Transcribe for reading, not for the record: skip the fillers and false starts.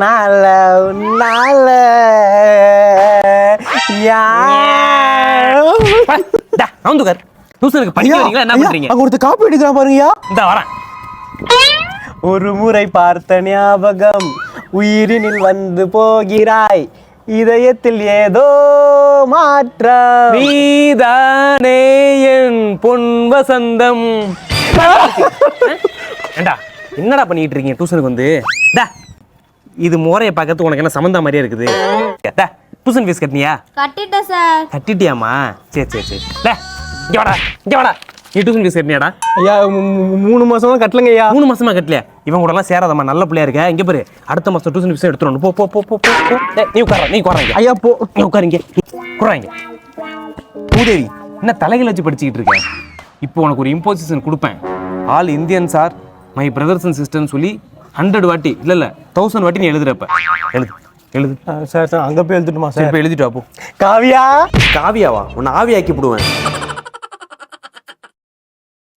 நால நால நவுந்துக்கார் டியூஷனுக்கு படிக்க வரீங்களா என்ன பண்றீங்க? அங்க ஒருத்தர் காப்பி அடிக்கிறான் பாருங்கயா. இந்த வரேன். ஒரு முறை பார்த்த ஞாபகம் உயிரினில் வந்து போகிறாய், இதயத்தில் ஏதோ மாற்றம், நீதானே என் பொன் வசந்தம். ஏண்டா என்னடா பண்ணிட்டு இருக்கீங்க டியூஷனுக்கு வந்து? டா இது மோரையை பார்க்கறது உனக்கு என்ன சம்மந்தம் மாதிரியே இருக்குது? டா டியூஷன் ஃபீஸ் கட்டினியா? கட்டிட்டேன் சார். கட்டிட்டியாமா? சரி சரி சரி. டா இங்க வாடா இங்க வாடா. நீ டியூஷன் ஃபீஸ் கட்டினியாடா? ஐயா 3 மாசமா கட்டலங்க ஐயா. 3 மாசமா கட்டலையா? இவன் கூட எல்லாம் சேராதம்மா, நல்ல பிள்ளையா இருக்க. இங்க பாரு, அடுத்த மாசம் டியூஷன் ஃபீஸ் எடுத்துறணும். போ போ போ போ போ. நீ உட்காருங்க ஐயா போ. நீ உட்காருங்க குறாங்க. பூதேவி என்ன தலைகள் வச்சு படிச்சுக்கிட்டு இருக்க? இப்போ உனக்கு ஒரு இம்போசிஷன் கொடுப்பேன். All Indians are my brothers and சிஸ்டர்னு சொல்லி 100 வாட்டி இல்ல 1000 வாட்டி நீ எழுதுறப்ப எழுது. சார் அங்க போய் எழுதிட்டுமா சரி சார்? போய் எழுதிட்டு வா போ. காவியா காவியாவா? உன்னை ஆவியாக்கி விடுவேன்.